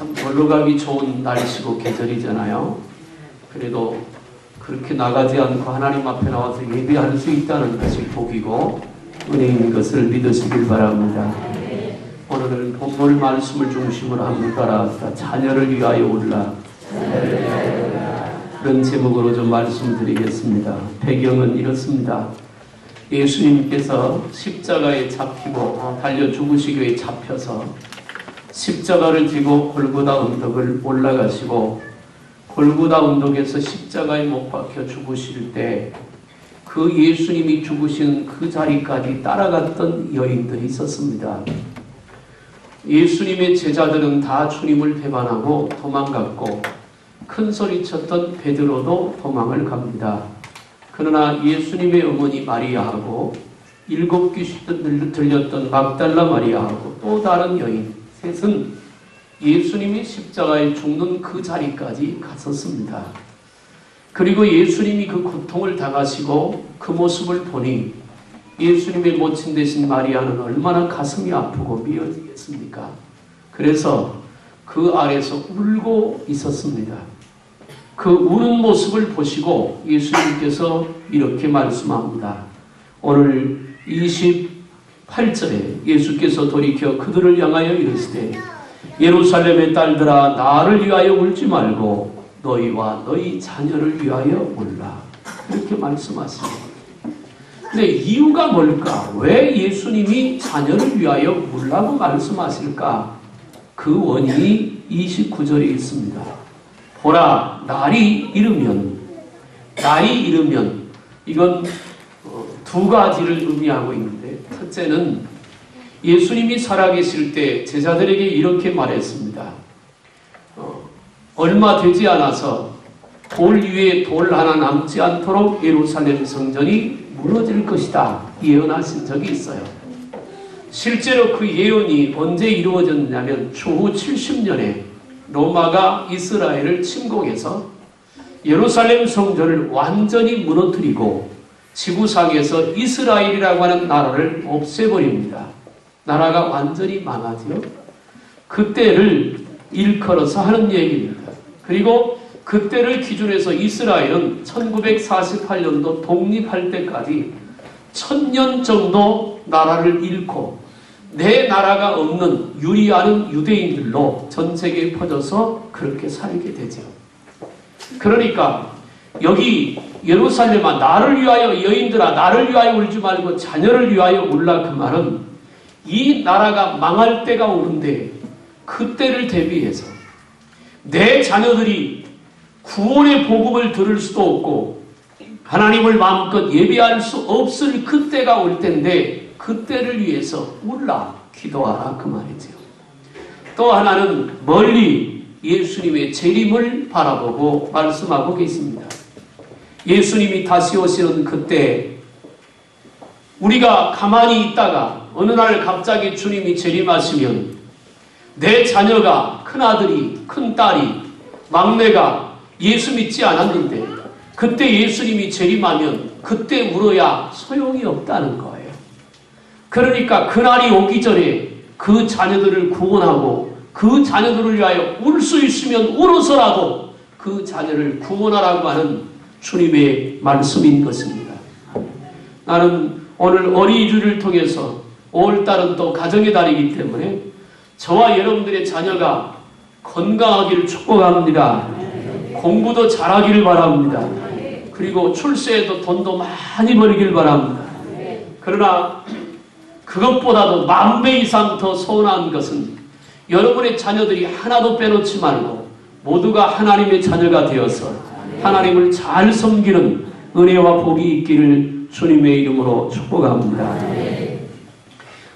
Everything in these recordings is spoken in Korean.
참 놀러 가기 좋은 날씨고 계절이잖아요. 그래도 그렇게 나가지 않고 하나님 앞에 나와서 예배할 수 있다는 것이 복이고 은혜인 것을 믿으시길 바랍니다. 오늘은 본문 말씀을 중심으로 한번 따라합시다. 자녀를 위하여 올라. 그런 제목으로 좀 말씀드리겠습니다. 배경은 이렇습니다. 예수님께서 십자가에 잡히고 달려 죽으시기 위해 잡혀서 십자가를 지고 골고다 언덕을 올라가시고 골고다 언덕에서 십자가에 못 박혀 죽으실 때 그 예수님이 죽으신 그 자리까지 따라갔던 여인들이 있었습니다. 예수님의 제자들은 다 주님을 배반하고 도망갔고 큰 소리 쳤던 베드로도 도망을 갑니다. 그러나 예수님의 어머니 마리아하고 7 귀신 들렸던 막달라 마리아하고 또 다른 여인 셋은 예수님이 십자가에 죽는 그 자리까지 갔었습니다. 그리고 예수님이 그 고통을 당하시고 그 모습을 보니 예수님의 모친 되신 마리아는 얼마나 가슴이 아프고 미어지겠습니까? 그래서 그 아래서 울고 있었습니다. 그 우는 모습을 보시고 예수님께서 이렇게 말씀합니다. 오늘 28절에 예수께서 돌이켜 그들을 향하여 이르시되 예루살렘의 딸들아 나를 위하여 울지 말고 너희와 너희 자녀를 위하여 울라. 이렇게 말씀하십니다. 근데 이유가 뭘까? 왜 예수님이 자녀를 위하여 울라고 말씀하실까? 그 원인이 29절에 있습니다. 보라 날이 이르면 이건 두 가지를 의미하고 있는데 첫째는 예수님이 살아계실 때 제자들에게 이렇게 말했습니다. 얼마 되지 않아서 돌 위에 돌 하나 남지 않도록 예루살렘 성전이 무너질 것이다 예언하신 적이 있어요. 실제로 그 예언이 언제 이루어졌냐면 추후 70년에 로마가 이스라엘을 침공해서 예루살렘 성전을 완전히 무너뜨리고 지구상에서 이스라엘이라고 하는 나라를 없애버립니다. 나라가 완전히 망하죠. 그때를 일컬어서 하는 얘기입니다. 그리고 그때를 기준해서 이스라엘은 1948년도 독립할 때까지 1000년 정도 나라를 잃고 내 나라가 없는 유리하는 유대인들로 전 세계에 퍼져서 그렇게 살게 되죠. 그러니까 여기 예루살렘아 나를 위하여 여인들아 나를 위하여 울지 말고 자녀를 위하여 울라 그 말은 이 나라가 망할 때가 오는데 그때를 대비해서 내 자녀들이 구원의 복음을 들을 수도 없고 하나님을 마음껏 예배할 수 없을 그때가 올 텐데 그때를 위해서 울라 기도하라 그 말이죠. 또 하나는 멀리 예수님의 재림을 바라보고 말씀하고 계십니다. 예수님이 다시 오시는 그때 우리가 가만히 있다가 어느 날 갑자기 주님이 재림하시면 내 자녀가 큰아들이 큰딸이 막내가 예수 믿지 않았는데 그때 예수님이 재림하면 그때 울어야 소용이 없다는 거예요. 그러니까 그날이 오기 전에 그 자녀들을 구원하고 그 자녀들을 위하여 울 수 있으면 울어서라도 그 자녀를 구원하라고 하는 주님의 말씀인 것입니다. 나는 오늘 어린이주를 통해서 5월달은 또 가정의 달이기 때문에 저와 여러분들의 자녀가 건강하기를 축복합니다. 공부도 잘하기를 바랍니다. 그리고 출세에도 돈도 많이 벌기를 바랍니다. 그러나 그것보다도 10,000배 이상 더 소원한 것은 여러분의 자녀들이 하나도 빼놓지 말고 모두가 하나님의 자녀가 되어서 하나님을 잘 섬기는 은혜와 복이 있기를 주님의 이름으로 축복합니다.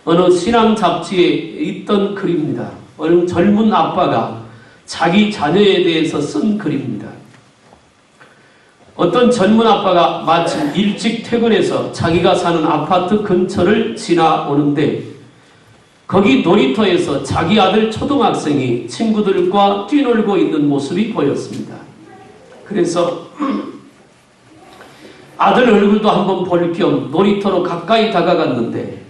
어느 신앙 잡지에 있던 글입니다. 어느 젊은 아빠가 자기 자녀에 대해서 쓴 글입니다. 어떤 젊은 아빠가 마침 일찍 퇴근해서 자기가 사는 아파트 근처를 지나오는데 거기 놀이터에서 자기 아들 초등학생이 친구들과 뛰놀고 있는 모습이 보였습니다. 그래서 아들 얼굴도 한번 볼 겸 놀이터로 가까이 다가갔는데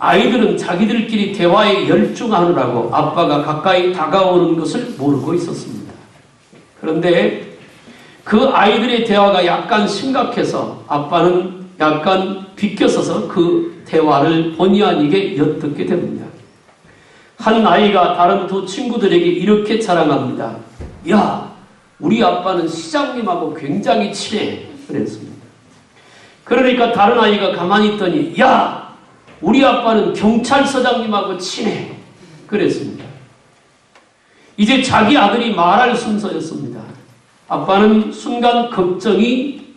아이들은 자기들끼리 대화에 열중하느라고 아빠가 가까이 다가오는 것을 모르고 있었습니다. 그런데 그 아이들의 대화가 약간 심각해서 아빠는 약간 비껴서서 그 대화를 본의 아니게 엿듣게 됩니다. 한 아이가 다른 두 친구들에게 이렇게 자랑합니다. 야, 우리 아빠는 시장님하고 굉장히 친해. 그랬습니다. 그러니까 다른 아이가 가만히 있더니 야, 우리 아빠는 경찰서장님하고 친해. 그랬습니다. 이제 자기 아들이 말할 순서였습니다. 아빠는 순간 걱정이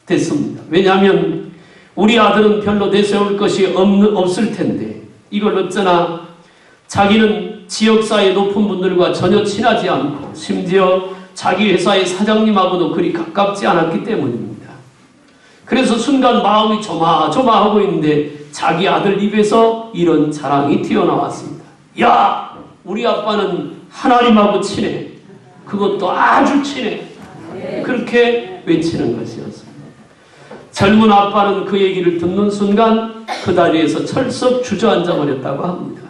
됐습니다. 왜냐하면 우리 아들은 별로 내세울 것이 없을 텐데 이걸 어쩌나 자기는 지역사회 높은 분들과 전혀 친하지 않고 심지어 자기 회사의 사장님하고도 그리 가깝지 않았기 때문입니다. 그래서 순간 마음이 조마조마하고 있는데 자기 아들 입에서 이런 자랑이 튀어나왔습니다. 야, 우리 아빠는 하나님하고 친해. 그것도 아주 친해. 그렇게 외치는 것이었습니다. 젊은 아빠는 그 얘기를 듣는 순간 그 자리에서 철썩 주저앉아 버렸다고 합니다.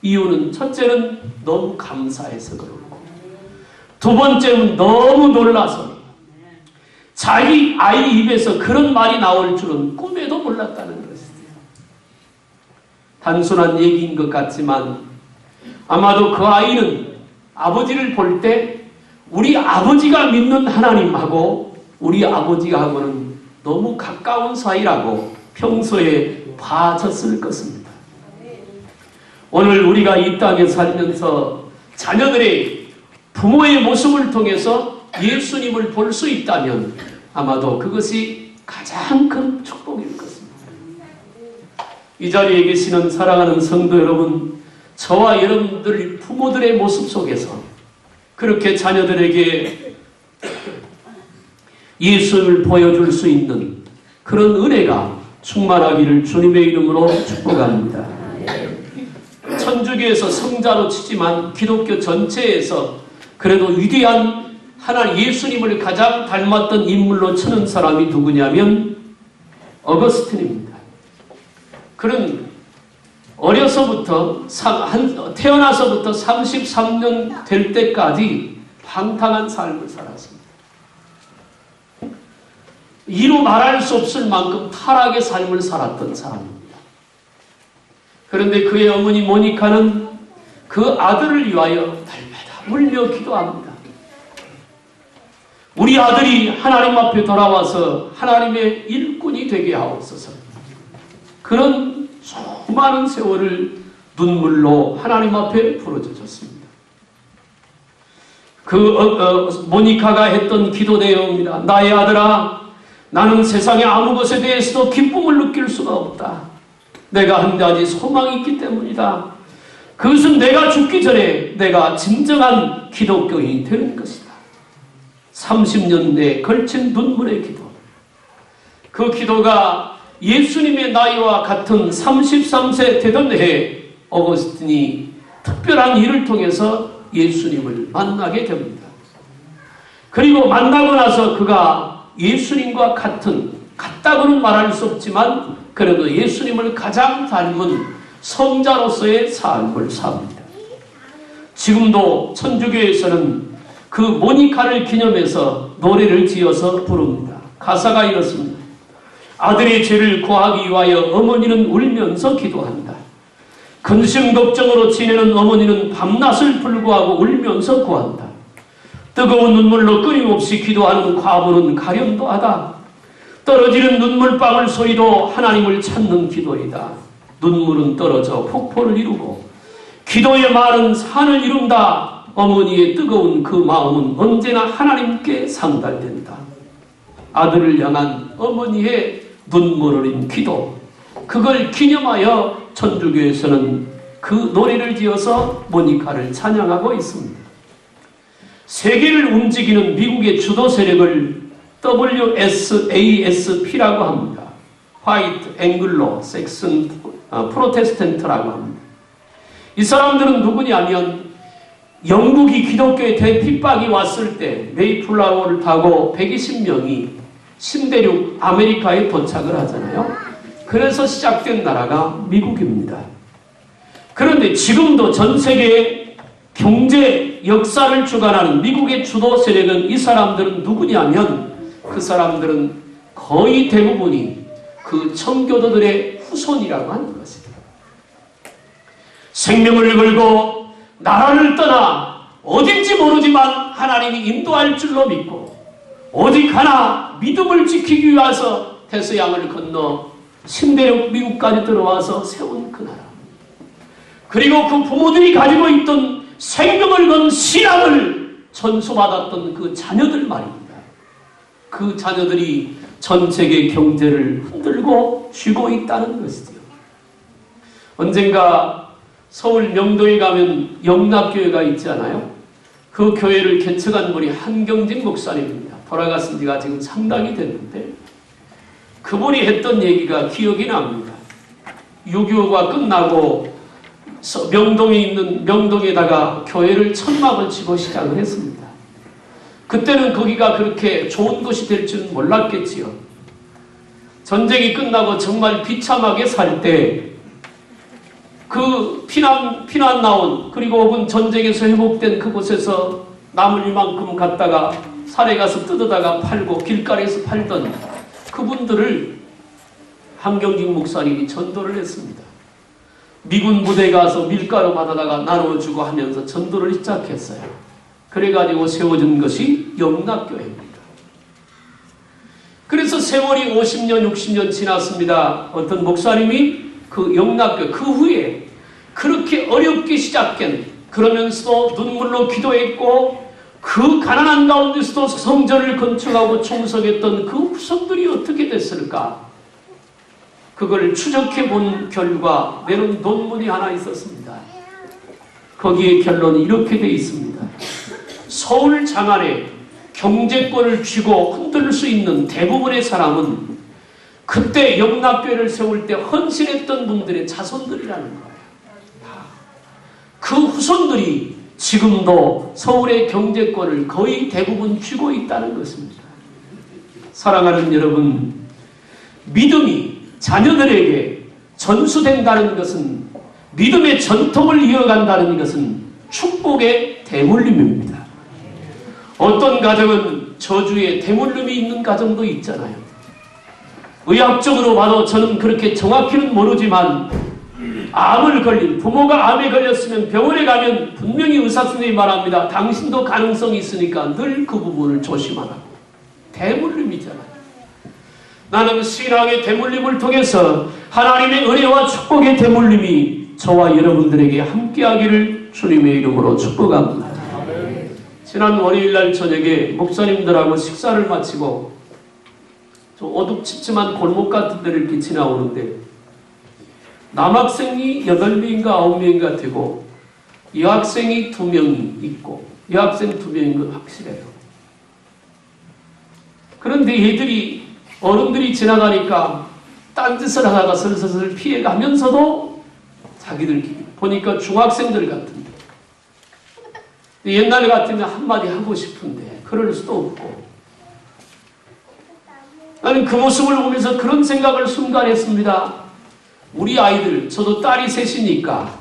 이유는 첫째는 너무 감사해서 그렇고 두 번째는 너무 놀라서 자기 아이 입에서 그런 말이 나올 줄은 꿈에도 몰랐다는 것이에요. 단순한 얘기인 것 같지만 아마도 그 아이는 아버지를 볼 때 우리 아버지가 믿는 하나님하고 우리 아버지하고는 너무 가까운 사이라고 평소에 봐졌을 것입니다. 오늘 우리가 이 땅에 살면서 자녀들의 부모의 모습을 통해서 예수님을 볼 수 있다면 아마도 그것이 가장 큰 축복일 것입니다. 이 자리에 계시는 사랑하는 성도 여러분, 저와 여러분들 부모들의 모습 속에서 그렇게 자녀들에게 예수를 보여줄 수 있는 그런 은혜가 충만하기를 주님의 이름으로 축복합니다. 천주교에서 성자로 치지만 기독교 전체에서 그래도 위대한 하나님 예수님을 가장 닮았던 인물로 치는 사람이 누구냐면 어거스틴입니다. 그는 어려서부터 태어나서부터 33년 될 때까지 방탕한 삶을 살았습니다. 이루 말할 수 없을 만큼 타락의 삶을 살았던 사람입니다. 그런데 그의 어머니 모니카는 그 아들을 위하여 날마다 울며 기도합니다. 우리 아들이 하나님 앞에 돌아와서 하나님의 일꾼이 되게 하옵소서. 그런 수많은 세월을 눈물로 하나님 앞에 부르짖었습니다. 모니카가 했던 기도 내용입니다. 나의 아들아, 나는 세상의 아무 것에 대해서도 기쁨을 느낄 수가 없다. 내가 한 가지 소망이 있기 때문이다. 그것은 내가 죽기 전에 내가 진정한 기독교인이 되는 것이다. 30년 내에 걸친 눈물의 기도. 그 기도가 예수님의 나이와 같은 33세 되던 해에 어거스틴이 특별한 일을 통해서 예수님을 만나게 됩니다. 그리고 만나고 나서 그가 예수님과 같다고는 말할 수 없지만 그래도 예수님을 가장 닮은 성자로서의 삶을 삽니다. 지금도 천주교에서는 그 모니카를 기념해서 노래를 지어서 부릅니다. 가사가 이렇습니다. 아들의 죄를 구하기 위하여 어머니는 울면서 기도한다. 근심 걱정으로 지내는 어머니는 밤낮을 불구하고 울면서 구한다. 뜨거운 눈물로 끊임없이 기도하는 과부는 가련도 하다. 떨어지는 눈물방울 소리도 하나님을 찾는 기도이다. 눈물은 떨어져 폭포를 이루고 기도의 말은 산을 이룬다. 어머니의 뜨거운 그 마음은 언제나 하나님께 상달된다. 아들을 향한 어머니의 눈물 흘린 기도, 그걸 기념하여 천주교에서는 그 노래를 지어서 모니카를 찬양하고 있습니다. 세계를 움직이는 미국의 주도 세력을 WSASP라고 합니다. 화이트 앵글로 섹슨 프로테스탄트라고 합니다. 이 사람들은 누구냐면 영국이 기독교에 대핍박이 왔을 때 메이플라워를 타고 120명이 신대륙 아메리카에 도착을 하잖아요. 그래서 시작된 나라가 미국입니다. 그런데 지금도 전 세계의 경제 역사를 주관하는 미국의 주도 세력은 이 사람들은 누구냐면 그 사람들은 거의 대부분이 그 청교도들의 후손이라고 하는 것입니다. 생명을 걸고 나라를 떠나 어딘지 모르지만 하나님이 인도할 줄로 믿고 오직 하나 믿음을 지키기 위해서 대서양을 건너 신대륙 미국까지 들어와서 세운 그 나라. 그리고 그 부모들이 가지고 있던 생명을 건 신앙을 전수받았던 그 자녀들 말입니다. 그 자녀들이 전 세계 경제를 흔들고 쥐고 있다는 것이죠. 언젠가 서울 명동에 가면 영락교회가 있잖아요. 그 교회를 개척한 분이 한경직 목사님입니다. 돌아가신 지가 지금 상당히 됐는데 그분이 했던 얘기가 기억이 납니다. 6.25가 끝나고 명동에 있는 명동에다가 교회를 천막을 치고 시작을 했습니다. 그때는 거기가 그렇게 좋은 곳이 될 줄은 몰랐겠지요. 전쟁이 끝나고 정말 비참하게 살 때 그 피난 나온 그리고 혹은 전쟁에서 회복된 그곳에서 남을 이만큼 갖다가 산에 가서 뜯어다가 팔고 길가에서 팔던 그분들을 한경직 목사님이 전도를 했습니다. 미군 부대에 가서 밀가루 받아다가 나눠주고 하면서 전도를 시작했어요. 그래가지고 세워진 것이 영락교회입니다. 그래서 세월이 50년, 60년 지났습니다. 어떤 목사님이 그 영락교회 그 후에 그렇게 어렵게 시작된 그러면서도 눈물로 기도했고 그 가난한 가운데서도 성전을 건축하고 청소했던 그 후손들이 어떻게 됐을까? 그걸 추적해 본 결과 내놓은 논문이 하나 있었습니다. 거기에 결론이 이렇게 되어 있습니다. 서울 장안에 경제권을 쥐고 흔들 수 있는 대부분의 사람은 그때 영락교회를 세울 때 헌신했던 분들의 자손들이라는 거예요. 그 후손들이 지금도 서울의 경제권을 거의 대부분 쥐고 있다는 것입니다. 사랑하는 여러분, 믿음이 자녀들에게 전수된다는 것은 믿음의 전통을 이어간다는 것은 축복의 대물림입니다. 어떤 가정은 저주의 대물림이 있는 가정도 있잖아요. 의학적으로 봐도 저는 그렇게 정확히는 모르지만 암을 걸린 부모가 암에 걸렸으면 병원에 가면 분명히 의사선생님이 말합니다. 당신도 가능성이 있으니까 늘 그 부분을 조심하라고. 대물림이잖아요. 나는 신앙의 대물림을 통해서 하나님의 은혜와 축복의 대물림이 저와 여러분들에게 함께하기를 주님의 이름으로 축복합니다. 지난 월요일날 저녁에 목사님들하고 식사를 마치고 좀 어둡지만 골목 같은 데를 이렇게 지나오는데 남학생이 8명인가 9명인가 되고 여학생이 2명 있고 여학생 2명인 건 확실해요. 그런데 얘들이 어른들이 지나가니까 딴짓을 하다가 슬슬 피해가면서도 자기들끼리 보니까 중학생들 같은데 옛날 같으면 한마디 하고 싶은데 그럴 수도 없고 나는 그 모습을 보면서 그런 생각을 순간 했습니다. 우리 아이들, 저도 딸이 셋이니까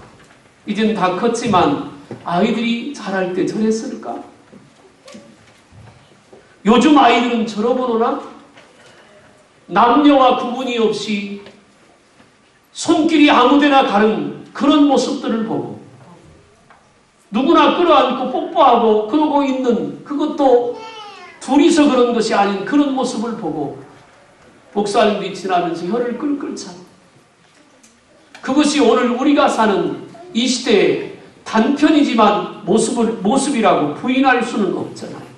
이젠 다 컸지만 아이들이 자랄 때 저랬을까? 요즘 아이들은 저러보나? 남녀와 구분이 없이 손길이 아무데나 가는 그런 모습들을 보고 누구나 끌어안고 뽀뽀하고 그러고 있는 그것도 둘이서 그런 것이 아닌 그런 모습을 보고 목사님들이 지나면서 혀를 끌끌 차. 그것이 오늘 우리가 사는 이 시대의 단편이지만 모습이라고 부인할 수는 없잖아요.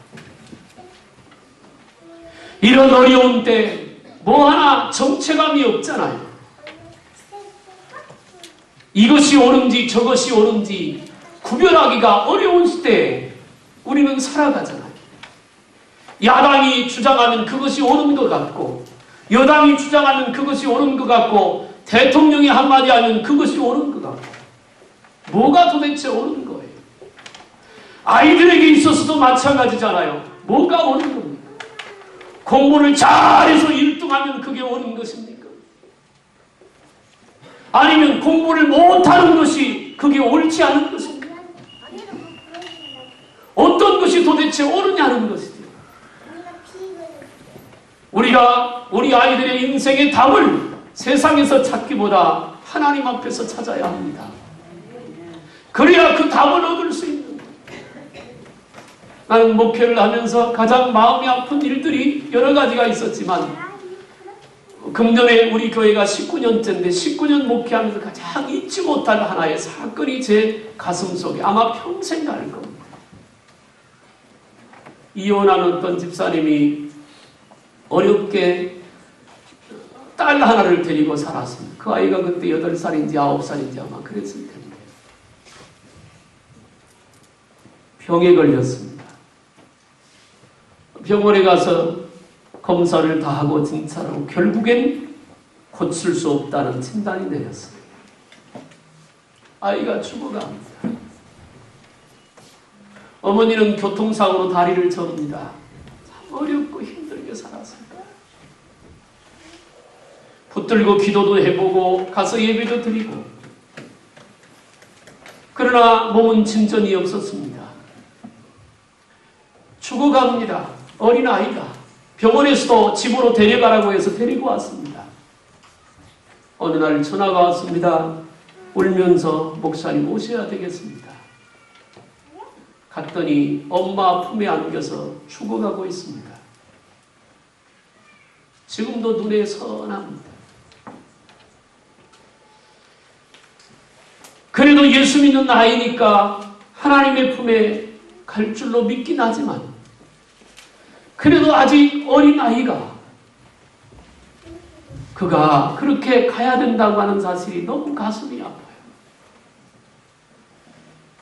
이런 어려운 때 뭐 하나 정체감이 없잖아요. 이것이 옳은지 저것이 옳은지 구별하기가 어려운 시대에 우리는 살아가잖아요. 야당이 주장하면 그것이 옳은 것 같고 여당이 주장하면 그것이 옳은 것 같고 대통령이 한마디 하면 그것이 옳은 것 같고 뭐가 도대체 옳은 거예요? 아이들에게 있어서도 마찬가지잖아요. 뭐가 옳은 겁니까? 공부를 잘해서 1등하면 그게 옳은 것입니까? 아니면 공부를 못하는 것이 그게 옳지 않은 것입니다. 어떤 것이 도대체 옳으냐는 것이죠. 우리가 우리 아이들의 인생의 답을 세상에서 찾기보다 하나님 앞에서 찾아야 합니다. 그래야 그 답을 얻을 수 있는 거예요. 나는 목회를 하면서 가장 마음이 아픈 일들이 여러 가지가 있었지만 금년에 우리 교회가 19년째인데 19년 목회하면서 가장 잊지 못할 하나의 사건이 제 가슴 속에 아마 평생 갈 겁니다. 이혼한 어떤 집사님이 어렵게 딸 하나를 데리고 살았습니다. 그 아이가 그때 8살인지 9살인지 아마 그랬을 텐데 병에 걸렸습니다. 병원에 가서 검사를 다 하고 진찰하고 결국엔 고칠 수 없다는 진단이 내렸습니다. 아이가 죽어갑니다. 어머니는 교통사고로 다리를 접니다. 참 어렵고 힘들게 살았습니다. 붙들고 기도도 해보고 가서 예배도 드리고 그러나 몸은 진전이 없었습니다. 죽어갑니다. 어린아이가. 병원에서도 집으로 데려가라고 해서 데리고 왔습니다. 어느 날 전화가 왔습니다. 울면서 목사님 오셔야 되겠습니다. 갔더니 엄마 품에 안겨서 죽어가고 있습니다. 지금도 눈에 선합니다. 그래도 예수 믿는 아이니까 하나님의 품에 갈 줄로 믿긴 하지만 그래도 아직 어린 아이가 그가 그렇게 가야 된다고 하는 사실이 너무 가슴이 아파요.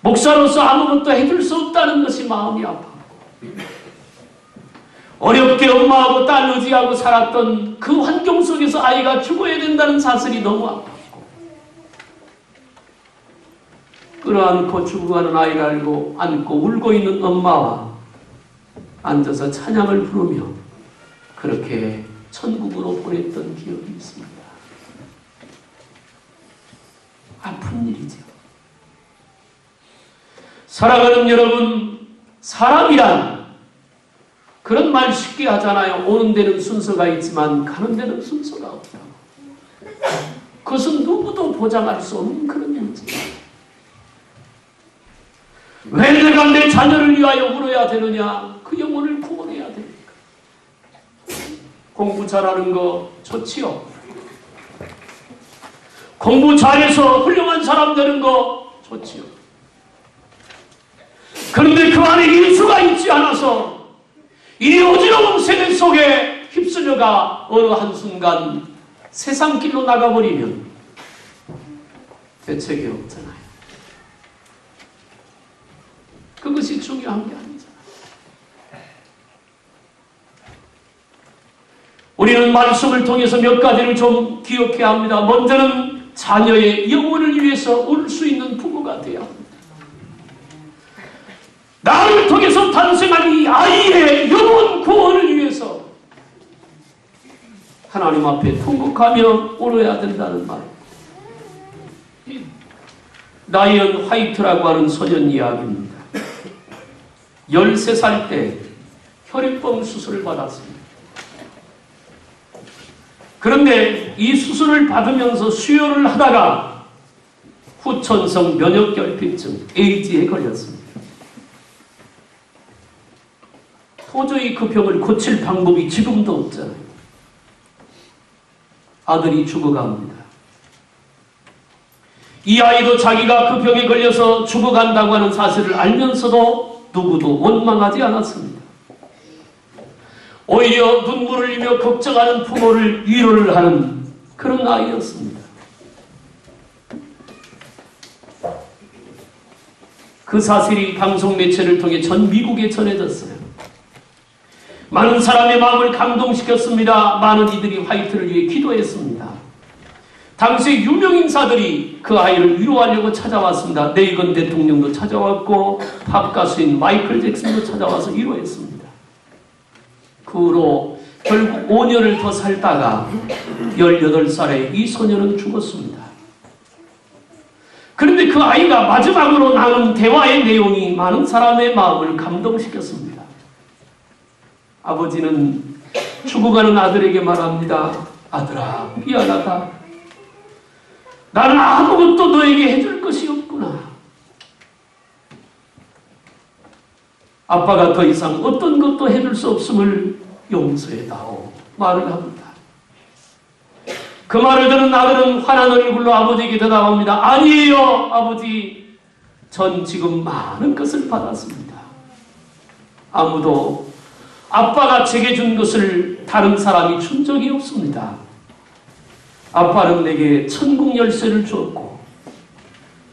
목사로서 아무것도 해줄 수 없다는 것이 마음이 아파요. 어렵게 엄마하고 딸 의지하고 살았던 그 환경 속에서 아이가 죽어야 된다는 사실이 너무 아팠고 끌어안고 죽어가는 아이를 알고 안고 울고 있는 엄마와 앉아서 찬양을 부르며 그렇게 천국으로 보냈던 기억이 있습니다. 아픈 일이죠. 살아가는 여러분, 사람이란 그런 말 쉽게 하잖아요. 오는 데는 순서가 있지만 가는 데는 순서가 없다고. 그것은 누구도 보장할 수 없는 그런 문제입니다. 왜 내가 내 자녀를 위하여 울어야 되느냐? 그 영혼을 구원해야 됩니까? 공부 잘하는 거 좋지요. 공부 잘해서 훌륭한 사람 되는 거 좋지요. 그런데 그 안에 예수가 있지 않아서 이 어지러운 세대 속에 휩쓸려가 어느 한순간 세상 길로 나가버리면 대책이 없잖아요. 그것이 중요한 게 아니잖아요. 우리는 말씀을 통해서 몇 가지를 좀 기억해야 합니다. 먼저는 자녀의 영혼을 위해서 울 수 있는 부모가 되어야 합니다. 나를 통해서 탄생한 이 아이의 영혼 구원을 위해서 하나님 앞에 통곡하며 울어야 된다는 말. 라이언 화이트라고 하는 소년 이야기입니다. 13살 때 혈액봉 수술을 받았습니다. 그런데 이 수술을 받으면서 수혈을 하다가 후천성 면역결핍증 에이즈에 걸렸습니다. 도저히 그 병을 고칠 방법이 지금도 없잖아요. 아들이 죽어갑니다. 이 아이도 자기가 그 병에 걸려서 죽어간다고 하는 사실을 알면서도 누구도 원망하지 않았습니다. 오히려 눈물을 흘리며 걱정하는 부모를 위로를 하는 그런 아이였습니다. 그 사실이 방송 매체를 통해 전 미국에 전해졌어요. 많은 사람의 마음을 감동시켰습니다. 많은 이들이 화이트를 위해 기도했습니다. 당시 유명인사들이 그 아이를 위로하려고 찾아왔습니다. 레이건 대통령도 찾아왔고 팝 가수인 마이클 잭슨도 찾아와서 위로했습니다. 그 후로 결국 5년을 더 살다가 18살에 이 소녀는 죽었습니다. 그 아이가 마지막으로 나눈 대화의 내용이 많은 사람의 마음을 감동시켰습니다. 아버지는 죽어가는 아들에게 말합니다. 아들아, 미안하다. 나는 아무것도 너에게 해줄 것이 없구나. 아빠가 더 이상 어떤 것도 해줄 수 없음을 용서해다오 말을 합니다. 그 말을 들은 아들은 환한 얼굴로 아버지에게 대답합니다. 아니에요, 아버지. 전 지금 많은 것을 받았습니다. 아무도 아빠가 제게 준 것을 다른 사람이 준 적이 없습니다. 아빠는 내게 천국 열쇠를 주었고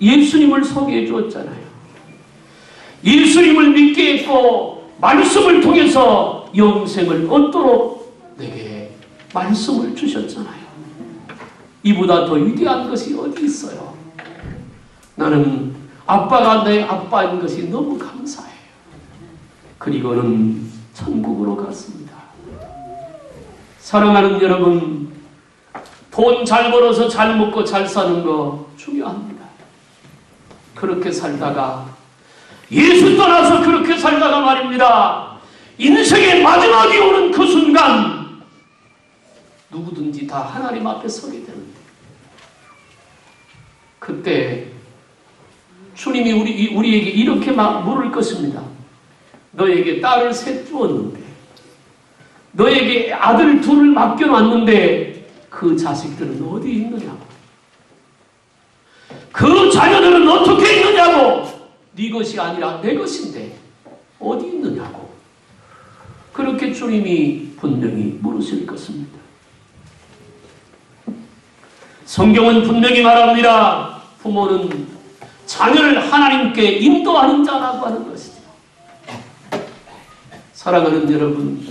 예수님을 소개해 주었잖아요. 예수님을 믿게 했고 말씀을 통해서 영생을 얻도록 내게 말씀을 주셨잖아요. 이보다 더 위대한 것이 어디 있어요? 나는 아빠가 내 아빠인 것이 너무 감사해요. 그리고는 천국으로 갔습니다. 사랑하는 여러분, 돈 잘 벌어서 잘 먹고 잘 사는 거 중요합니다. 그렇게 살다가 예수 떠나서 그렇게 살다가 말입니다. 인생의 마지막이 오는 그 순간 누구든지 다 하나님 앞에 서게 되는데 그때 주님이 우리에게 이렇게 막 물을 것입니다. 너에게 딸을 셋 주었는데 너에게 아들 둘을 맡겨놨는데 그 자식들은 어디 있느냐고, 그 자녀들은 어떻게 있느냐고, 네 것이 아니라 내 것인데 어디 있느냐고, 그렇게 주님이 분명히 물으실 것입니다. 성경은 분명히 말합니다. 부모는 자녀를 하나님께 인도하는 자라고 하는 것이죠. 사랑하는 여러분,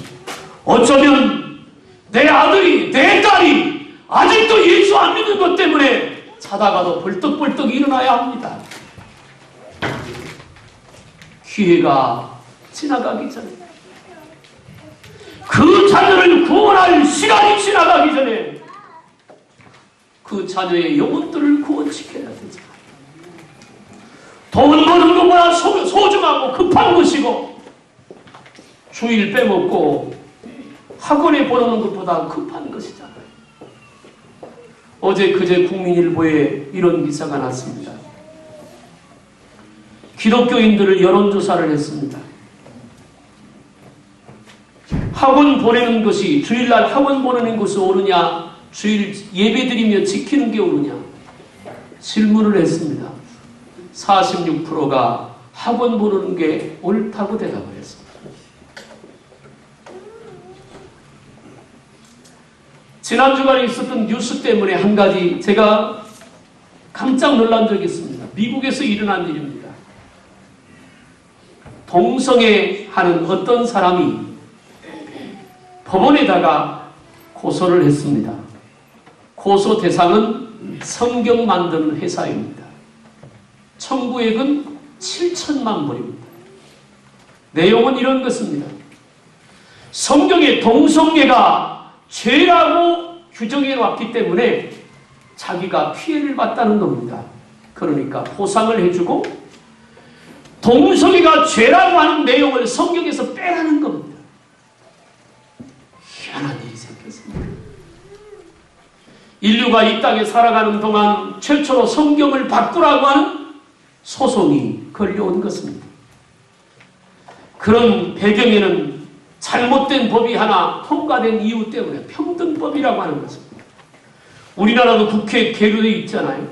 어쩌면 내 아들이, 내 딸이 아직도 예수 안 믿는 것 때문에 자다가도 벌떡벌떡 일어나야 합니다. 기회가 지나가기 전에, 그 자녀를 구원할 시간이 지나가기 전에 그 자녀의 영혼들을 구원시켜야 되잖아요. 돈 버는 것보다 소중하고 급한 것이고 주일 빼먹고 학원에 보내는 것보다 급한 것이잖아요. 어제 그제 국민일보에 이런 기사가 났습니다. 기독교인들을 여론조사를 했습니다. 학원 보내는 것이, 주일날 학원 보내는 것이 옳으냐, 주일 예배드리며 지키는 게 옳으냐 질문을 했습니다. 46%가 학원 보내는 게 옳다고 대답을 했습니다. 지난 주간에 있었던 뉴스 때문에 한 가지 제가 깜짝 놀란 적이 있습니다. 미국에서 일어난 일입니다. 동성애하는 어떤 사람이 법원에다가 고소를 했습니다. 고소 대상은 성경 만드는 회사입니다. 청구액은 7천만 불입니다. 내용은 이런 것입니다. 성경에 동성애가 죄라고 규정해 왔기 때문에 자기가 피해를 봤다는 겁니다. 그러니까 보상을 해주고 동성애가 죄라고 하는 내용을 성경에서 빼라는 겁니다. 희한한 일이 생겼습니다. 인류가 이 땅에 살아가는 동안 최초로 성경을 바꾸라고 하는 소송이 걸려온 것입니다. 그런 배경에는 잘못된 법이 하나 통과된 이유 때문에 평등법이라고 하는 것입니다. 우리나라도 국회에 계류되어 있잖아요.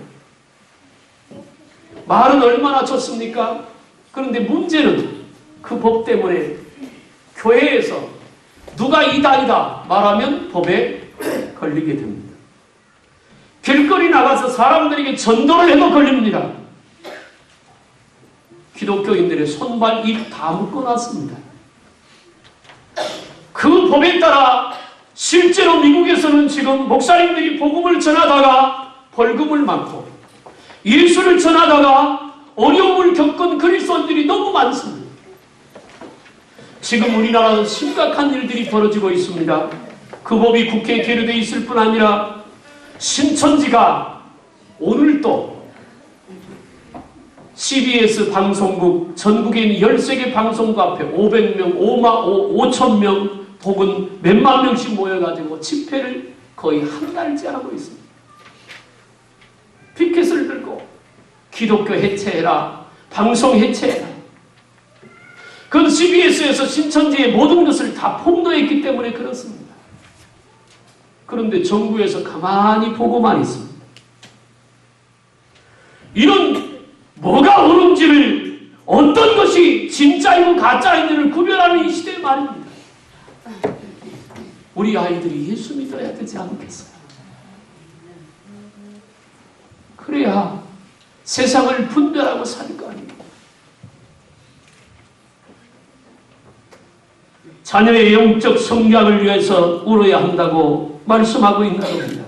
말은 얼마나 좋습니까? 그런데 문제는 그 법 때문에 교회에서 누가 이단이다 말하면 법에 걸리게 됩니다. 길거리 나가서 사람들에게 전도를 해도 걸립니다. 기독교인들의 손발 입 다 묶어놨습니다. 그 법에 따라 실제로 미국에서는 지금 목사님들이 복음을 전하다가 벌금을 맞고 예수를 전하다가 어려움을 겪은 그리스도인들이 너무 많습니다. 지금 우리나라는 심각한 일들이 벌어지고 있습니다. 그 법이 국회에 계류되어 있을 뿐 아니라 신천지가 오늘 또 CBS 방송국, 전국에 있는 13개 방송국 앞에 500명, 5,000명 혹은 몇만 명씩 모여가지고 집회를 거의 한 달째 하고 있습니다. 피켓을 들고 기독교 해체해라, 방송 해체해라. 그건 CBS에서 신천지의 모든 것을 다 폭로했기 때문에 그렇습니다. 그런데 정부에서 가만히 보고만 있습니다. 이런 뭐가 옳은지를, 어떤 것이 진짜이고 가짜인지를 구별하는 이 시대의 말입니다. 우리 아이들이 예수 믿어야 되지 않겠어요? 그래야 세상을 분별하고 살 거 아닙니까? 자녀의 영적 성장을 위해서 울어야 한다고 말씀하고 있는 겁니다.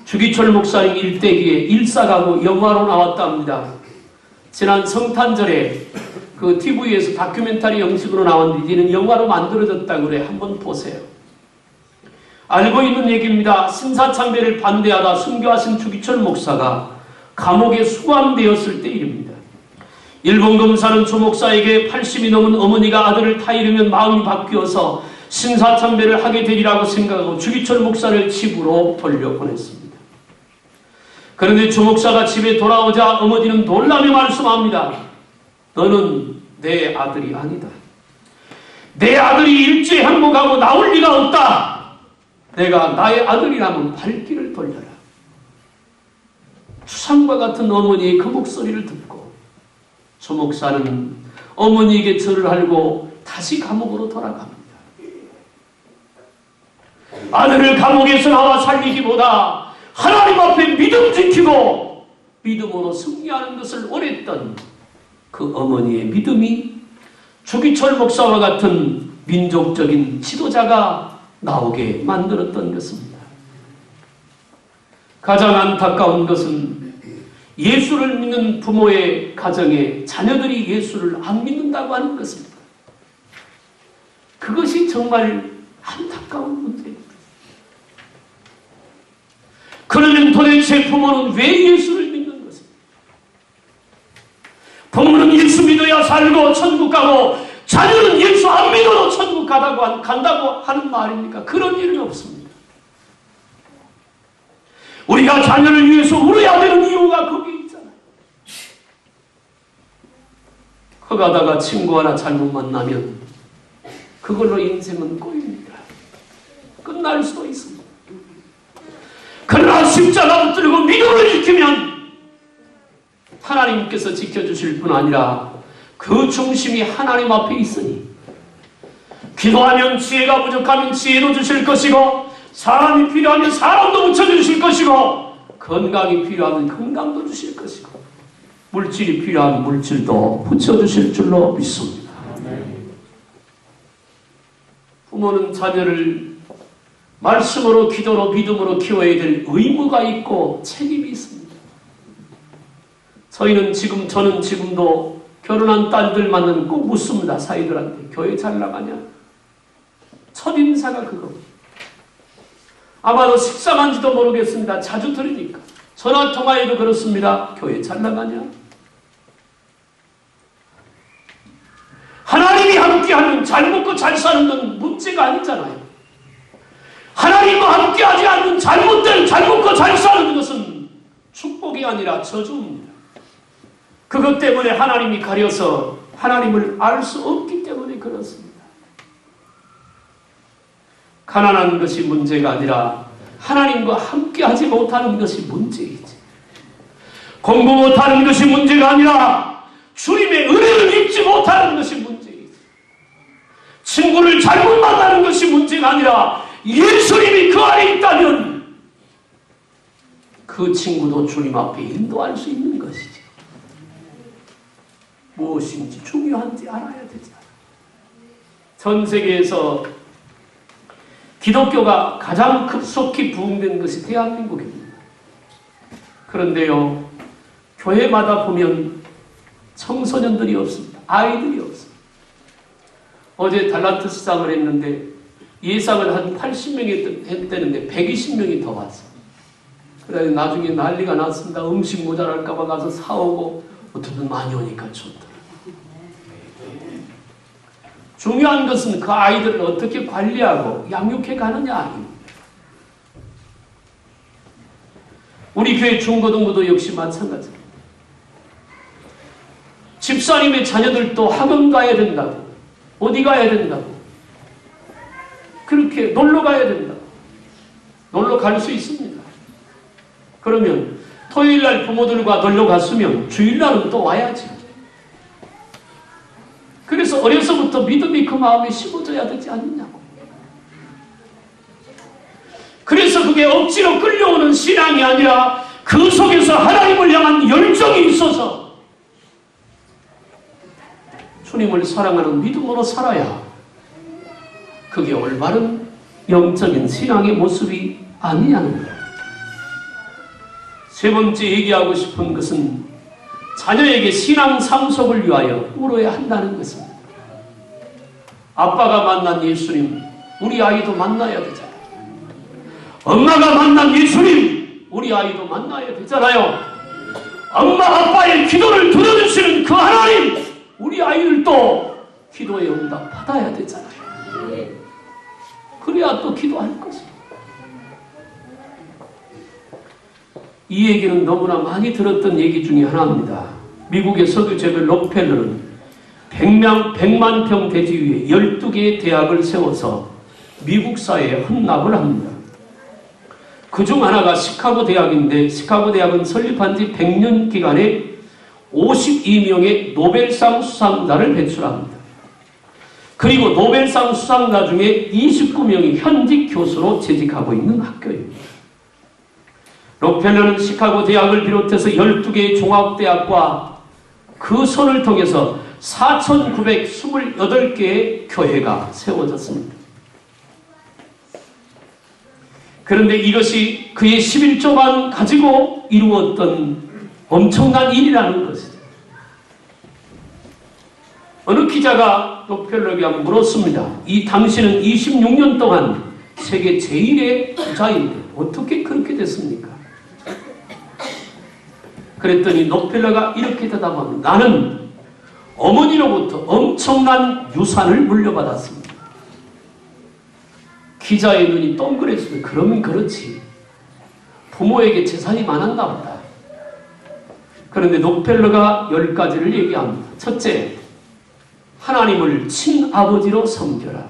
주기철 목사님 일대기에 일사가구 영화로 나왔답니다. 지난 성탄절에 그 TV에서 다큐멘터리 형식으로 나왔는데 이제는 영화로 만들어졌다고 그래. 한번 보세요. 알고 있는 얘기입니다. 신사참배를 반대하다 순교하신 주기철 목사가 감옥에 수감되었을 때 일입니다. 일본 검사는 주 목사에게 80이 넘은 어머니가 아들을 타이르면 마음이 바뀌어서 신사참배를 하게 되리라고 생각하고 주기철 목사를 집으로 돌려보냈습니다. 그런데 주 목사가 집에 돌아오자 어머니는 놀라며 말씀합니다. 너는 내 아들이 아니다. 내 아들이 일제 항복하고 나올 리가 없다. 내가 나의 아들이라면 발길을 돌려라. 추상과 같은 어머니의 그 목소리를 듣고 주 목사는 어머니에게 절을 하고 다시 감옥으로 돌아갑니다. 아들을 감옥에서 나와 살리기보다 하나님 앞에 믿음 지키고 믿음으로 승리하는 것을 원했던 그 어머니의 믿음이 주기철 목사와 같은 민족적인 지도자가 나오게 만들었던 것입니다. 가장 안타까운 것은 예수를 믿는 부모의 가정에 자녀들이 예수를 안 믿는다고 하는 것입니다. 그것이 정말 안타까운 문제입니다. 그러면 도대체 부모는 왜 예수를 믿는 것입니까? 부모는 예수 믿어야 살고 천국 가고 자녀는 예수 안 믿어도 천국 간다고 하는 말입니까? 그런 일은 없습니다. 우리가 자녀를 위해서 울어야 되는 이유가 거기에 있잖아요. 커가다가 친구 하나 잘못 만나면 그걸로 인생은 꼬입니다. 끝날 수도 있습니다. 그러나 십자가 붙들고 믿음을 지키면 하나님께서 지켜주실 뿐 아니라 그 중심이 하나님 앞에 있으니 기도하면 지혜가 부족하면 지혜도 주실 것이고 사람이 필요하면 사람도 붙여주실 것이고 건강이 필요하면 건강도 주실 것이고 물질이 필요하면 물질도 붙여주실 줄로 믿습니다. 부모는 자녀를 말씀으로 기도로 믿음으로 키워야 될 의무가 있고 책임이 있습니다. 저는 지금도 결혼한 딸들 만나면 꼭 묻습니다. 사이들한테 교회 잘 나가냐? 첫인사가 그겁니다. 아마도 식상한지도 모르겠습니다. 자주 들으니까. 전화통화에도 그렇습니다. 교회 잘 나가냐? 하나님이 함께하면 잘 먹고 잘 사는 건 문제가 아니잖아요. 하나님과 함께하지 않는 잘 먹고 잘 사는 것은 축복이 아니라 저주입니다. 그것 때문에 하나님이 가려서 하나님을 알 수 없기 때문에 그렇습니다. 가난한 것이 문제가 아니라 하나님과 함께하지 못하는 것이 문제이지. 공부 못하는 것이 문제가 아니라 주님의 은혜를 입지 못하는 것이 문제이지. 친구를 잘못 만나는 것이 문제가 아니라 예수님이 그 안에 있다면 그 친구도 주님 앞에 인도할 수 있는 것이죠. 무엇인지 중요한지 알아야 되지 않아요. 전 세계에서 기독교가 가장 급속히 부흥된 것이 대한민국입니다. 그런데요, 교회마다 보면 청소년들이 없습니다. 아이들이 없습니다. 어제 달란트 수상을 했는데 예상을 한 80명이 했다는데 120명이 더 왔어요. 그래 나중에 난리가 났습니다. 음식 모자랄까봐 가서 사오고 어떻게 많이 오니까 좋더라. 중요한 것은 그 아이들을 어떻게 관리하고 양육해 가느냐 아닙니다. 우리 교회 중고등부도 역시 마찬가지입니다. 집사님의 자녀들도 학원 가야 된다고, 어디 가야 된다고, 그렇게 놀러 가야 된다고, 놀러 갈 수 있습니다. 그러면 토요일날 부모들과 놀러 갔으면 주일날은 또 와야지. 그래서 어려서부터 믿음이 그 마음에 심어져야 되지 않느냐고. 그래서 그게 억지로 끌려오는 신앙이 아니라 그 속에서 하나님을 향한 열정이 있어서 주님을 사랑하는 믿음으로 살아야 그게 올바른 영적인 신앙의 모습이 아니냐는 거예요. 세 번째 얘기하고 싶은 것은 자녀에게 신앙 상속을 위하여 울어야 한다는 것입니다. 아빠가 만난 예수님, 우리 아이도 만나야 되잖아요. 엄마가 만난 예수님, 우리 아이도 만나야 되잖아요. 엄마 아빠의 기도를 들어주시는 그 하나님, 우리 아이들도 기도의 응답 받아야 되잖아요. 그래야 또 기도할 것입니다. 이 얘기는 너무나 많이 들었던 얘기 중에 하나입니다. 미국의 석유재벌 록펠러는 100만 평 대지 위에 12개의 대학을 세워서 미국 사회에 헌납을 합니다. 그중 하나가 시카고 대학인데 시카고 대학은 설립한 지 100년 기간에 52명의 노벨상 수상자를 배출합니다. 그리고 노벨상 수상자 중에 29명이 현직 교수로 재직하고 있는 학교입니다. 록펠러는 시카고 대학을 비롯해서 12개의 종합대학과 그 선을 통해서 4,928개의 교회가 세워졌습니다. 그런데 이것이 그의 11조만 가지고 이루었던 엄청난 일이라는 것이죠. 어느 기자가 록펠러에게 물었습니다. 이 당신은 26년 동안 세계 제1의 부자인데 어떻게 그렇게 됐습니까? 그랬더니 록펠러가 이렇게 대답합니다. 나는 어머니로부터 엄청난 유산을 물려받았습니다. 기자의 눈이 동그랬습니다. 그러면 그렇지. 부모에게 재산이 많았나 보다. 그런데 록펠러가 10가지를 얘기합니다. 첫째, 하나님을 친아버지로 섬겨라.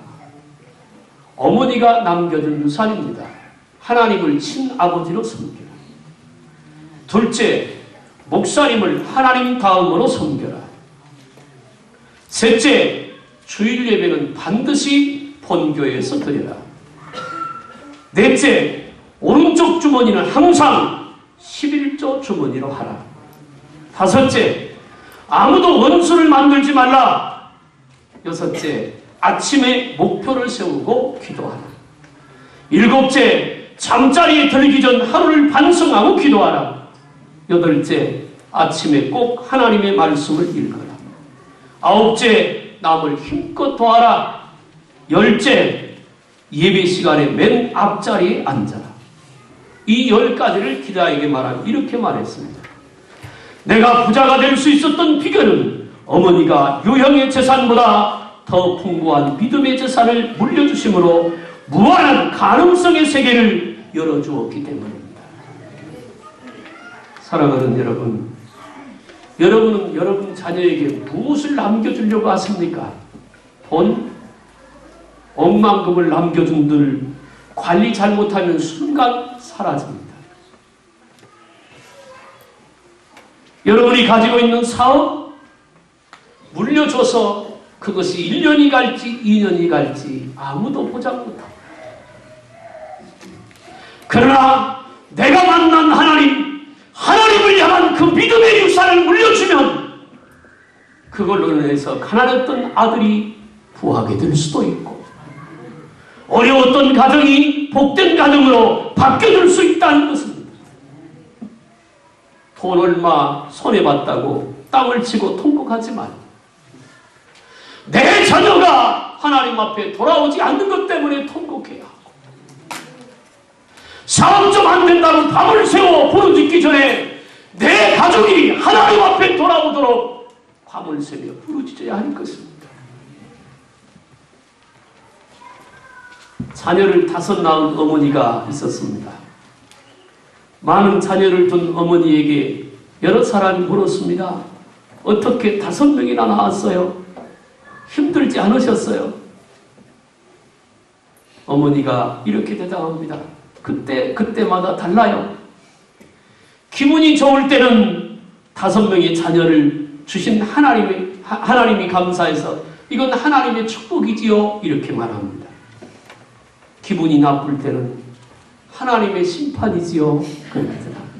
어머니가 남겨준 유산입니다. 하나님을 친아버지로 섬겨라. 둘째, 목사님을 하나님 다음으로 섬겨라. 셋째, 주일 예배는 반드시 본교회에서 드려라. 넷째, 오른쪽 주머니는 항상 11조 주머니로 하라. 다섯째, 아무도 원수를 만들지 말라. 여섯째, 아침에 목표를 세우고 기도하라. 일곱째, 잠자리에 들기 전 하루를 반성하고 기도하라. 여덟째, 아침에 꼭 하나님의 말씀을 읽어라. 아홉째, 남을 힘껏 도와라. 열째, 예배 시간에 맨 앞자리에 앉아라. 이 10가지를 기자에게 말하고 이렇게 말했습니다. 내가 부자가 될 수 있었던 비결은 어머니가 유형의 재산보다 더 풍부한 믿음의 재산을 물려주심으로 무한한 가능성의 세계를 열어주었기 때문입니다. 사랑하는 여러분, 여러분은 여러분 자녀에게 무엇을 남겨주려고 하십니까? 돈? 억만금을 남겨준들 관리 잘못하면 순간 사라집니다. 여러분이 가지고 있는 사업? 물려줘서 그것이 1년이 갈지 2년이 갈지 아무도 보장 못합니다. 그러나 내가 만난 하나님을 향한 그 믿음의 유산을 물려주면 그걸로 인해서 가난했던 아들이 부하게 될 수도 있고 어려웠던 가정이 복된 가정으로 바뀌어줄 수 있다는 것입니다. 돈 얼마 손해봤다고 땅을 치고 통곡하지 말고 내 자녀가 하나님 앞에 돌아오지 않는 것 때문에 통곡해야 하고 사업 좀 안 된다고 밤을 새워 부르짖기 전에 내 가족이 하나님 앞에 돌아오도록 밤을 새며 부르짖어야 할 것입니다. 자녀를 5 낳은 어머니가 있었습니다. 많은 자녀를 둔 어머니에게 여러 사람이 물었습니다. 어떻게 5명이나 낳았어요? 힘들지 않으셨어요? 어머니가 이렇게 대답합니다. 그때마다 달라요. 기분이 좋을 때는 5명의 자녀를 주신 하나님이 감사해서 이건 하나님의 축복이지요. 이렇게 말합니다. 기분이 나쁠 때는 하나님의 심판이지요. 그렇게 대답합니다.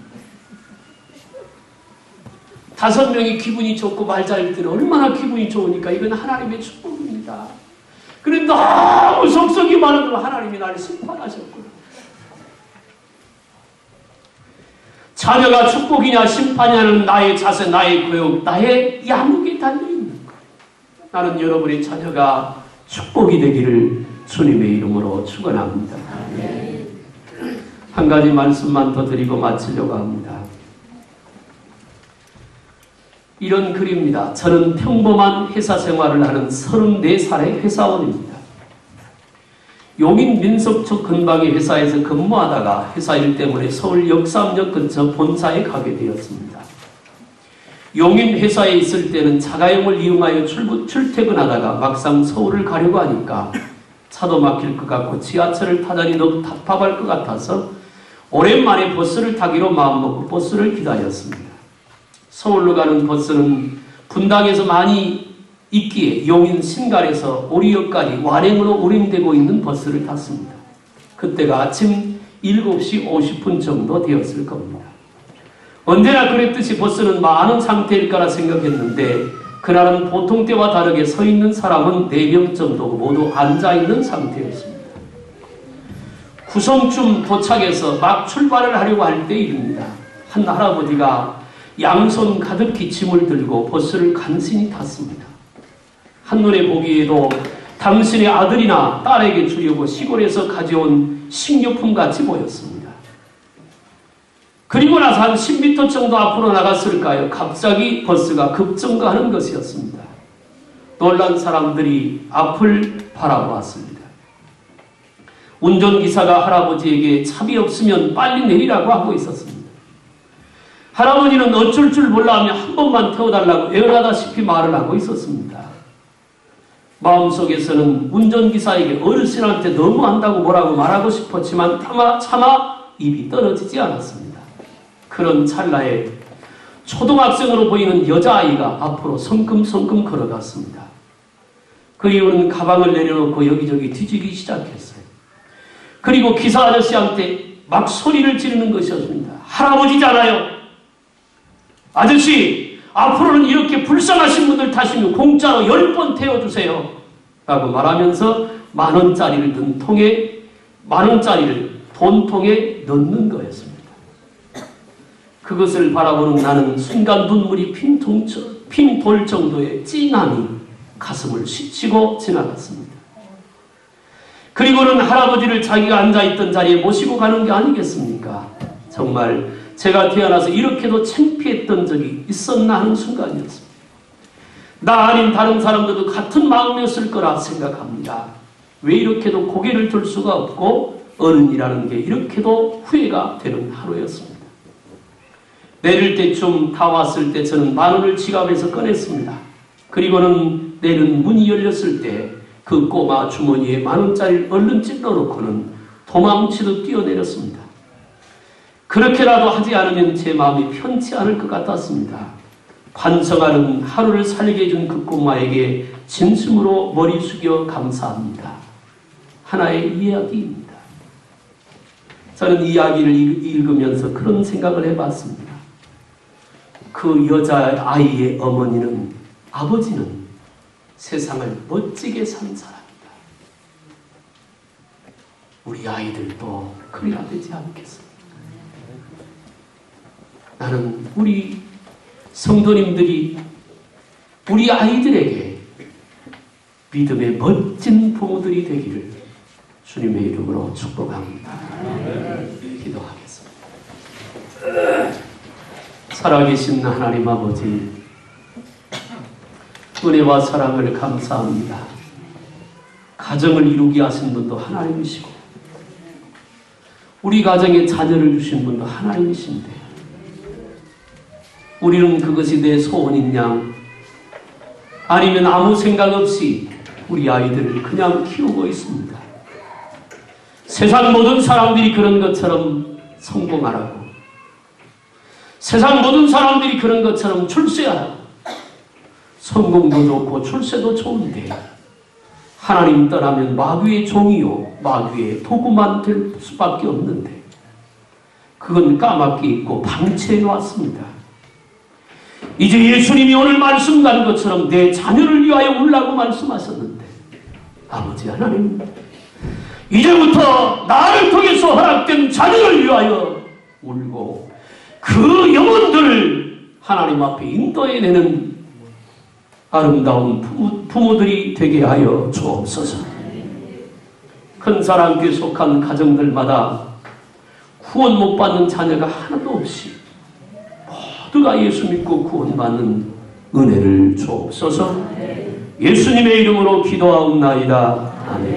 5명이 기분이 좋고 말잘 때는 얼마나 기분이 좋으니까 이건 하나님의 축복입니다. 그런데 너무 속썩이 많은 건 하나님이 나를 심판하셨구나. 자녀가 축복이냐 심판이냐는 나의 자세, 나의 교육, 나의 양육에 달려있는 것. 나는 여러분의 자녀가 축복이 되기를 주님의 이름으로 축원합니다. 한 가지 말씀만 더 드리고 마치려고 합니다. 이런 글입니다. 저는 평범한 회사 생활을 하는 34살의 회사원입니다. 용인 민속촌 근방의 회사에서 근무하다가 회사 일 때문에 서울 역삼역 근처 본사에 가게 되었습니다. 용인 회사에 있을 때는 자가용을 이용하여 출퇴근하다가 막상 서울을 가려고 하니까 차도 막힐 것 같고 지하철을 타자니 너무 답답할 것 같아서 오랜만에 버스를 타기로 마음먹고 버스를 기다렸습니다. 서울로 가는 버스는 분당에서 많이 있기에 용인 신갈에서 오리역까지 완행으로 운행되고 있는 버스를 탔습니다. 그때가 아침 7시 50분 정도 되었을 겁니다. 언제나 그랬듯이 버스는 많은 상태일 거라 생각했는데 그날은 보통 때와 다르게 서 있는 사람은 4명 정도 모두 앉아있는 상태였습니다. 구성쯤 도착해서 막 출발을 하려고 할 때 일입니다. 한 할아버지가 양손 가득히 짐을 들고 버스를 간신히 탔습니다. 한눈에 보기에도 당신의 아들이나 딸에게 주려고 시골에서 가져온 식료품 같이 보였습니다. 그리고 나서 한 10m 정도 앞으로 나갔을까요? 갑자기 버스가 급정거하는 것이었습니다. 놀란 사람들이 앞을 바라보았습니다. 운전기사가 할아버지에게 차비 없으면 빨리 내리라고 하고 있었습니다. 할아버지는 어쩔 줄 몰라 하며 한 번만 태워달라고 애원하다시피 말을 하고 있었습니다. 마음속에서는 운전기사에게 어르신한테 너무한다고 뭐라고 말하고 싶었지만 차마 입이 떨어지지 않았습니다. 그런 찰나에 초등학생으로 보이는 여자아이가 앞으로 성큼성큼 걸어갔습니다. 그 이후는 가방을 내려놓고 여기저기 뒤지기 시작했어요. 그리고 기사 아저씨한테 막 소리를 지르는 것이었습니다. 할아버지잖아요. 아저씨, 앞으로는 이렇게 불쌍하신 분들 타시면 공짜로 10번 태워주세요. 라고 말하면서 만원짜리를 든 통에, 만원짜리를 돈통에 넣는 거였습니다. 그것을 바라보는 나는 순간 눈물이 핀 돌 정도의 찐함이 가슴을 스치고 지나갔습니다. 그리고는 할아버지를 자기가 앉아있던 자리에 모시고 가는 게 아니겠습니까? 정말 제가 태어나서 이렇게도 창피했던 적이 있었나 하는 순간이었습니다. 나 아닌 다른 사람들도 같은 마음이었을 거라 생각합니다. 왜 이렇게도 고개를 들 수가 없고 어른이라는 게 이렇게도 후회가 되는 하루였습니다. 내릴 때쯤 다 왔을 때 저는 10,000원을 지갑에서 꺼냈습니다. 그리고는 내는 문이 열렸을 때 그 꼬마 주머니에 10,000원짜리를 얼른 찔러놓고는 도망치듯 뛰어내렸습니다. 그렇게라도 하지 않으면 제 마음이 편치 않을 것 같았습니다. 반성하는 하루를 살게 해준 그 꼬마에게 진심으로 머리 숙여 감사합니다. 하나의 이야기입니다. 저는 이 이야기를 읽으면서 그런 생각을 해봤습니다. 그 여자아이의 어머니는, 아버지는 세상을 멋지게 산 사람이다. 우리 아이들도 그래야 되지 않겠습니까? 나는 우리 성도님들이 우리 아이들에게 믿음의 멋진 부모들이 되기를 주님의 이름으로 축복합니다. 기도하겠습니다. 살아계신 하나님 아버지, 은혜와 사랑을 감사합니다. 가정을 이루게 하신 분도 하나님이시고 우리 가정에 자녀를 주신 분도 하나님이신데 우리는 그것이 내 소원인 양 아니면 아무 생각 없이 우리 아이들을 그냥 키우고 있습니다. 세상 모든 사람들이 그런 것처럼 성공하라고, 세상 모든 사람들이 그런 것처럼 출세하라고, 성공도 좋고 출세도 좋은데 하나님 떠나면 마귀의 종이요 마귀의 도구만 될 수밖에 없는데 그건 까맣게 잊고 방치해 놨습니다. 이제 예수님이 오늘 말씀하는 것처럼 내 자녀를 위하여 울라고 말씀하셨는데 아버지 하나님, 이제부터 나를 통해서 허락된 자녀를 위하여 울고 그 영혼들을 하나님 앞에 인도해내는 아름다운 부모들이 되게 하여 주옵소서. 큰 사랑교회 속한 가정들마다 구원 못 받는 자녀가 하나도 없이 모두가 예수 믿고 구원받는 은혜를 주옵소서. 예수님의 이름으로 기도하옵나이다. 아멘.